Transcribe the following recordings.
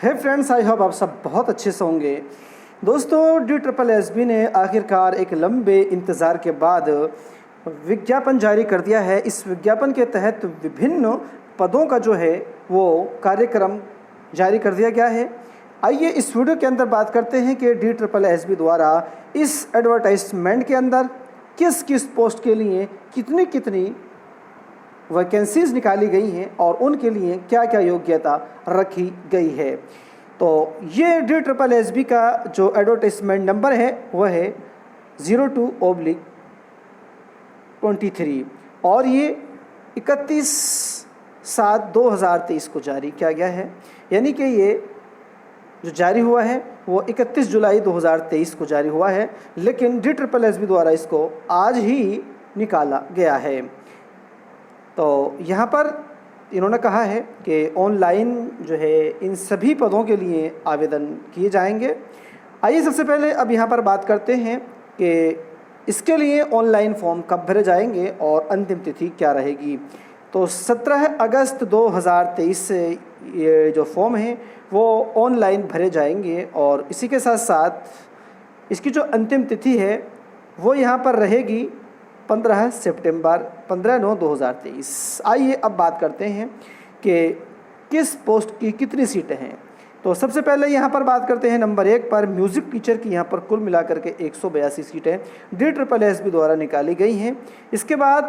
है friends, I hope आप सब बहुत अच्छे से होंगे। दोस्तों, DSSB ने आखिरकार एक लंबे इंतज़ार के बाद विज्ञापन जारी कर दिया है। इस विज्ञापन के तहत विभिन्न पदों का जो है वो कार्यक्रम जारी कर दिया गया है। आइए इस वीडियो के अंदर बात करते हैं कि DSSB द्वारा इस एडवर्टाइजमेंट के अंदर किस किस पोस्ट के लिए कितनी कितनी वैकेंसीज निकाली गई हैं और उनके लिए क्या क्या योग्यता रखी गई है। तो ये DSSB का जो एडवर्टाइजमेंट नंबर है वह है 02/23 और ये 31/7/2023 को जारी किया गया है। यानी कि ये जो जारी हुआ है वो 31 जुलाई 2023 को जारी हुआ है, लेकिन DSSB द्वारा इसको आज ही निकाला गया है। तो यहाँ पर इन्होंने कहा है कि ऑनलाइन जो है इन सभी पदों के लिए आवेदन किए जाएंगे। आइए सबसे पहले अब यहाँ पर बात करते हैं कि इसके लिए ऑनलाइन फॉर्म कब भरे जाएंगे और अंतिम तिथि क्या रहेगी। तो 17 अगस्त 2023 से ये जो फॉर्म है वो ऑनलाइन भरे जाएंगे और इसी के साथ साथ इसकी जो अंतिम तिथि है वो यहाँ पर रहेगी 15 सितंबर 15/9/2023। आइए अब बात करते हैं कि किस पोस्ट की कितनी सीटें हैं। तो सबसे पहले यहाँ पर बात करते हैं नंबर 1 पर म्यूज़िक टीचर की। यहाँ पर कुल मिलाकर के 182 सीटें DSSB द्वारा निकाली गई हैं। इसके बाद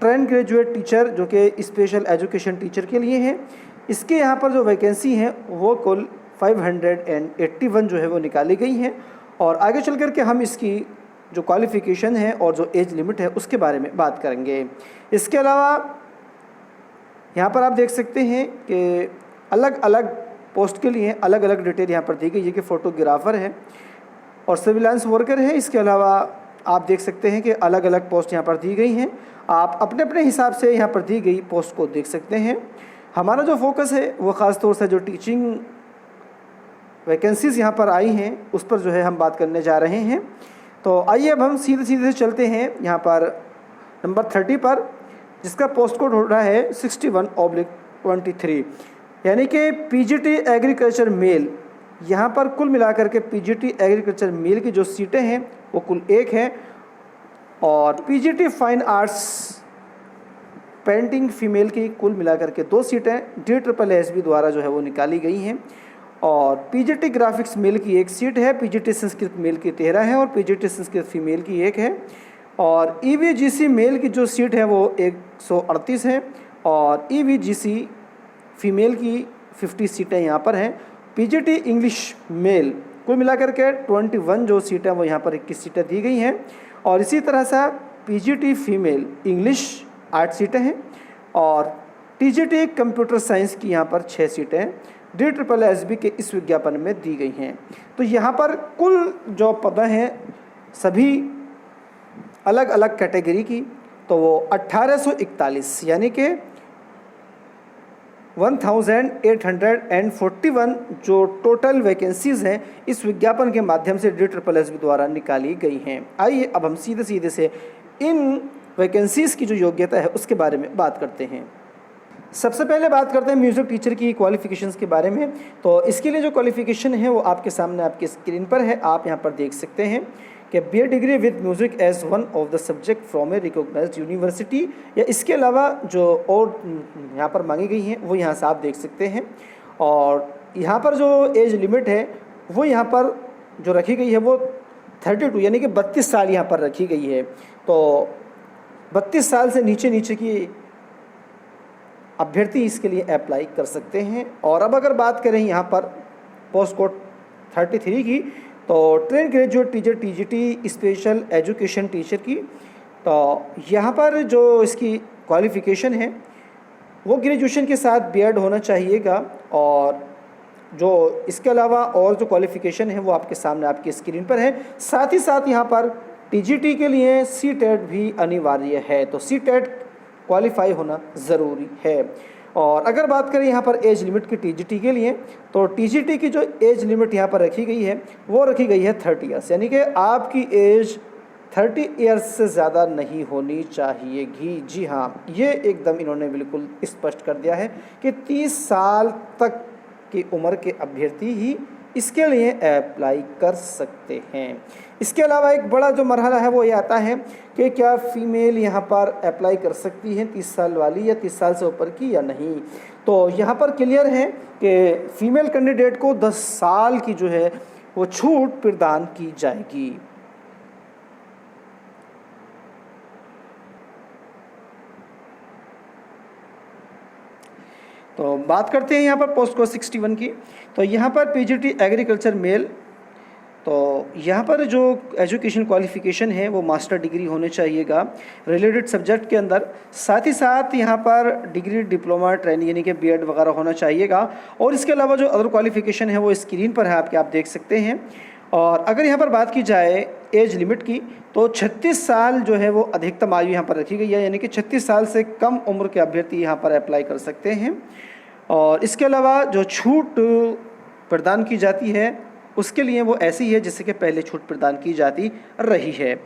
ट्रेन ग्रेजुएट टीचर जो कि स्पेशल एजुकेशन टीचर के लिए हैं, इसके यहाँ पर जो वैकेंसी हैं वो कुल 581 जो है वो निकाली गई हैं। और आगे चल कर के हम इसकी जो क्वालिफ़िकेशन है और जो एज लिमिट है उसके बारे में बात करेंगे। इसके अलावा यहाँ पर आप देख सकते हैं कि अलग अलग पोस्ट के लिए अलग अलग डिटेल यहाँ पर दी गई है कि फ़ोटोग्राफ़र है और सर्विलांस वर्कर है। इसके अलावा आप देख सकते हैं कि अलग अलग पोस्ट यहाँ पर दी गई हैं। आप अपने अपने हिसाब से यहाँ पर दी गई पोस्ट को देख सकते हैं। हमारा जो फोकस है वो ख़ास तौर से जो टीचिंग वैकेंसीज़ यहाँ पर आई हैं उस पर जो है हम बात करने जा रहे हैं। तो आइए अब हम सीधे सीधे चलते हैं यहाँ पर नंबर 30 पर, जिसका पोस्ट कोड हो रहा है 61/23, यानी कि PGT एग्रीकल्चर मेल। यहाँ पर कुल मिलाकर के PGT एग्रीकल्चर मेल की जो सीटें हैं वो कुल 1 हैं और PGT fine arts painting female की कुल मिलाकर के 2 सीटें DSSB द्वारा जो है वो निकाली गई हैं। और PGT ग्राफिक्स मेल की 1 सीट है, PGT संस्कृत मेल की 13 है और PGT संस्कृत फीमेल की 1 है। और EVGC मेल की जो सीट है वो 138 है और EVGC फीमेल की 50 सीटें यहाँ पर हैं। PGT इंग्लिश मेल कुल मिलाकर के 21 जो सीटें वो यहाँ पर 21 सीटें दी गई हैं। और इसी तरह से PGT फीमेल इंग्लिश 8 सीटें हैं और TGT कंप्यूटर साइंस की यहाँ पर 6 सीटें DSSB के इस विज्ञापन में दी गई हैं। तो यहाँ पर कुल जो पद हैं सभी अलग अलग कैटेगरी की, तो वो 1841 यानी कि 1841 जो टोटल वैकेंसीज़ हैं इस विज्ञापन के माध्यम से DSSB द्वारा निकाली गई हैं। आइए अब हम सीधे सीधे से इन वैकेंसीज़ की जो योग्यता है उसके बारे में बात करते हैं। सबसे पहले बात करते हैं म्यूज़िक टीचर की क्वालिफ़िकेशंस के बारे में। तो इसके लिए जो क्वालिफ़िकेशन है वो आपके सामने आपकी स्क्रीन पर है, आप यहाँ पर देख सकते हैं कि BA degree with music as one of the subject from a recognised university, या इसके अलावा जो और यहाँ पर मांगी गई हैं वो यहाँ से आप देख सकते हैं। और यहाँ पर जो एज लिमिट है वो यहाँ पर जो रखी गई है वो 32 यानी कि 32 साल यहाँ पर रखी गई है। तो 32 साल से नीचे की अभ्यर्थी इसके लिए अप्लाई कर सकते हैं। और अब अगर बात करें यहाँ पर पोस्ट कोड 33 की, तो train graduate teacher TGT special education teacher की, तो यहाँ पर जो इसकी क्वालिफ़िकेशन है वो ग्रेजुएशन के साथ B.Ed होना चाहिएगा। और जो इसके अलावा और जो क्वालिफ़िकेशन है वो आपके सामने आपकी स्क्रीन पर है। साथ ही साथ यहाँ पर TGT के लिए CTET भी अनिवार्य है, तो CTET क्वालिफाई होना ज़रूरी है। और अगर बात करें यहाँ पर एज लिमिट की TGT के लिए, तो TGT की जो एज लिमिट यहाँ पर रखी गई है वो रखी गई है 30 ईयर्स, यानी कि आपकी एज 30 ईयर्स से ज़्यादा नहीं होनी चाहिएगी। जी हाँ, ये एकदम इन्होंने बिल्कुल स्पष्ट कर दिया है कि 30 साल तक की उम्र के अभ्यर्थी ही इसके लिए अप्लाई कर सकते हैं। इसके अलावा एक बड़ा जो मरहला है वो ये आता है कि क्या फ़ीमेल यहाँ पर अप्लाई कर सकती हैं 30 साल वाली या 30 साल से ऊपर की या नहीं। तो यहाँ पर क्लियर है कि फ़ीमेल कैंडिडेट को 10 साल की जो है वो छूट प्रदान की जाएगी। तो बात करते हैं यहाँ पर पोस्ट कोड 61 की। तो यहाँ पर पीजीटी एग्रीकल्चर मेल, तो यहाँ पर जो एजुकेशन क्वालिफ़िकेशन है वो मास्टर डिग्री होने चाहिएगा रिलेटेड सब्जेक्ट के अंदर। साथ ही साथ यहाँ पर डिग्री डिप्लोमा ट्रेनिंग यानी कि बीएड वगैरह होना चाहिएगा। और इसके अलावा जो अदर क्वालिफ़िकेशन है वो स्क्रीन पर है आपके, आप देख सकते हैं। और अगर यहाँ पर बात की जाए एज लिमिट की तो 36 साल जो है वो अधिकतम आयु यहाँ पर रखी गई है, यानी कि 36 साल से कम उम्र के अभ्यर्थी यहाँ पर अप्लाई कर सकते हैं। और इसके अलावा जो छूट प्रदान की जाती है उसके लिए वो ऐसी है जिससे कि पहले छूट प्रदान की जाती रही है।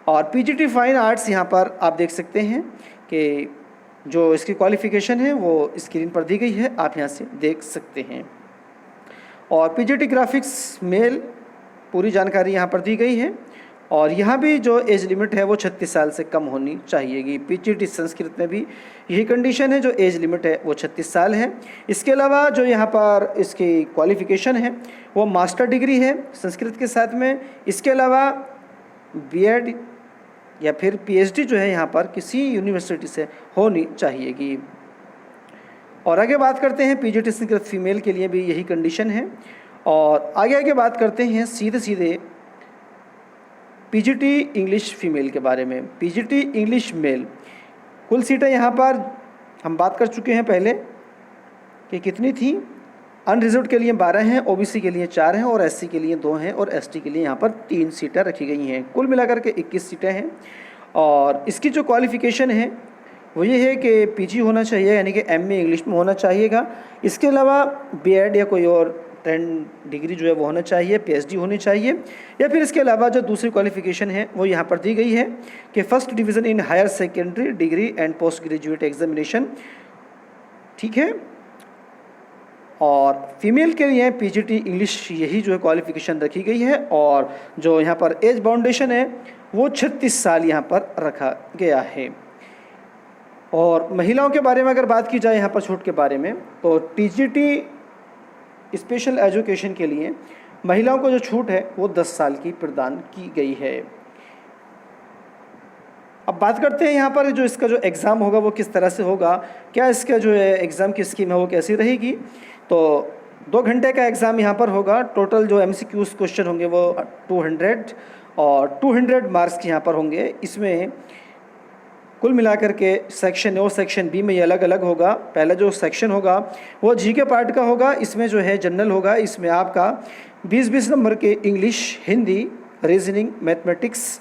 और पीजीटी फाइन आर्ट्स यहाँ पर आप देख सकते हैं कि जो इसकी क्वालिफ़िकेशन है वो स्क्रीन पर दी गई है, आप यहाँ से देख सकते हैं। और पीजीटी ग्राफिक्स मेल पूरी जानकारी यहाँ पर दी गई है। और यहाँ भी जो एज लिमिट है वो 36 साल से कम होनी चाहिएगी। पीजीटी संस्कृत में भी यही कंडीशन है, जो एज लिमिट है वो 36 साल है। इसके अलावा जो यहाँ पर इसकी क्वालिफ़िकेशन है वो मास्टर डिग्री है संस्कृत के साथ में। इसके अलावा बीएड या फिर पीएचडी जो है यहाँ पर किसी यूनिवर्सिटी से होनी चाहिएगी। और आगे बात करते हैं पीजीटी संस्कृत फीमेल के लिए भी यही कंडीशन है। और आगे बात करते हैं सीधे पीजीटी इंग्लिश फ़ीमेल के बारे में। पीजीटी इंग्लिश मेल कुल सीटें यहाँ पर हम बात कर चुके हैं पहले कि कितनी थी। अनरिजर्व्ड के लिए 12 हैं, ओबीसी के लिए 4 हैं और एससी के लिए 2 हैं और एसटी के लिए यहाँ पर 3 सीटें रखी गई हैं। कुल मिलाकर के 21 सीटें हैं। और इसकी जो क्वालिफ़िकेशन है वो ये है कि पीजी होना चाहिए, यानी कि एमए इंग्लिश में होना चाहिएगा। इसके अलावा बीएड या कोई और 10 डिग्री जो है वो होना चाहिए, पीएचडी होनी चाहिए। या फिर इसके अलावा जो दूसरी क्वालिफ़िकेशन है वो यहाँ पर दी गई है कि first division in higher secondary degree and post graduate examination, ठीक है। और फीमेल के लिए पीजीटी इंग्लिश यही जो है क्वालिफ़िकेशन रखी गई है। और जो यहाँ पर एज बाउंडेशन है वो 36 साल यहाँ पर रखा गया है। और महिलाओं के बारे में अगर बात की जाए यहाँ पर छूट के बारे में, तो टीजीटी स्पेशल एजुकेशन के लिए महिलाओं को जो छूट है वो 10 साल की प्रदान की गई है। अब बात करते हैं यहाँ पर जो इसका जो एग्ज़ाम होगा वो किस तरह से होगा, क्या इसका जो है एग्ज़ाम की स्कीम है वो कैसी रहेगी। तो 2 घंटे का एग्ज़ाम यहाँ पर होगा। टोटल जो एमसीक्यूज़ क्वेश्चन होंगे वो 200 और 200 मार्क्स के यहाँ पर होंगे। इसमें कुल मिलाकर के सेक्शन ए और सेक्शन बी में ये अलग अलग होगा। पहला जो सेक्शन होगा वो जीके पार्ट का होगा, इसमें जो है जनरल होगा। इसमें आपका 20-20 नंबर के इंग्लिश, हिंदी, रीजनिंग, मैथमेटिक्स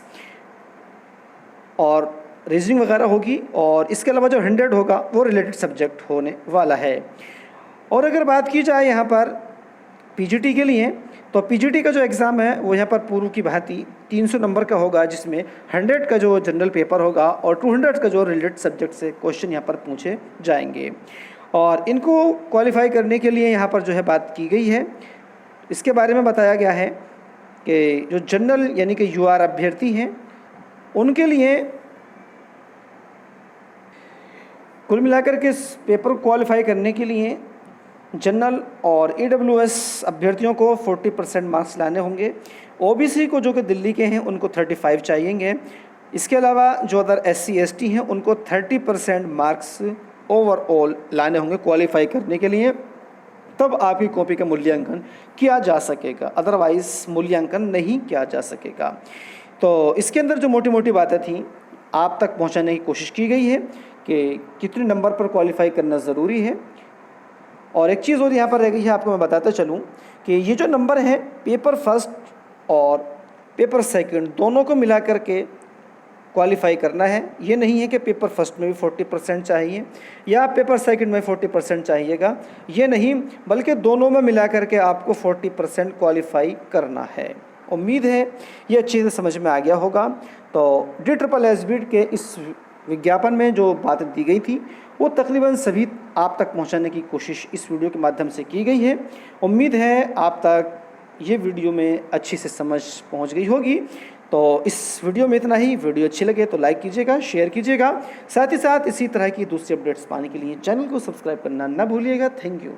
और रीजनिंग वगैरह होगी। और इसके अलावा जो 100 होगा वो रिलेटेड सब्जेक्ट होने वाला है। और अगर बात की जाए यहाँ पर पीजीटी के लिए, तो पीजीटी का जो एग्ज़ाम है वो यहाँ पर पूर्व की भांति 300 नंबर का होगा, जिसमें 100 का जो जनरल पेपर होगा और 200 का जो रिलेटेड सब्जेक्ट से क्वेश्चन यहाँ पर पूछे जाएंगे। और इनको क्वालिफाई करने के लिए यहाँ पर जो है बात की गई है, इसके बारे में बताया गया है कि जो जनरल यानी कि यूआर अभ्यर्थी हैं उनके लिए कुल मिलाकर के इस पेपर को क्वालिफाई करने के लिए जनरल और ईडब्ल्यूएस अभ्यर्थियों को 40% मार्क्स लाने होंगे। ओबीसी को जो कि दिल्ली के हैं उनको 35 चाहिएंगे। इसके अलावा जो अदर एससी एसटी हैं उनको 30% मार्क्स ओवरऑल लाने होंगे क्वालिफाई करने के लिए, तब आपकी कॉपी का मूल्यांकन किया जा सकेगा, अदरवाइज़ मूल्यांकन नहीं किया जा सकेगा। तो इसके अंदर जो मोटी मोटी बातें थीं आप तक पहुंचाने की कोशिश की गई है कि कितने नंबर पर क्वालिफाई करना ज़रूरी है। और एक चीज़ और यहाँ पर रह गई है, आपको मैं बताता चलूँ कि ये जो नंबर हैं पेपर फर्स्ट और पेपर सेकंड दोनों को मिला कर के क्वालिफाई करना है। ये नहीं है कि पेपर फर्स्ट में भी 40% चाहिए या पेपर सेकंड में 40% चाहिएगा, ये नहीं, बल्कि दोनों में मिला कर के आपको 40% क्वालिफाई करना है। उम्मीद है ये अच्छे से समझ में आ गया होगा। तो DSSB के इस विज्ञापन में जो बातें दी गई थी वो तकरीबन सभी आप तक पहुंचाने की कोशिश इस वीडियो के माध्यम से की गई है। उम्मीद है आप तक ये वीडियो में अच्छी से समझ पहुंच गई होगी। तो इस वीडियो में इतना ही। वीडियो अच्छी लगे तो लाइक कीजिएगा, शेयर कीजिएगा। साथ ही साथ इसी तरह की दूसरी अपडेट्स पाने के लिए चैनल को सब्सक्राइब करना ना भूलिएगा। Thank you.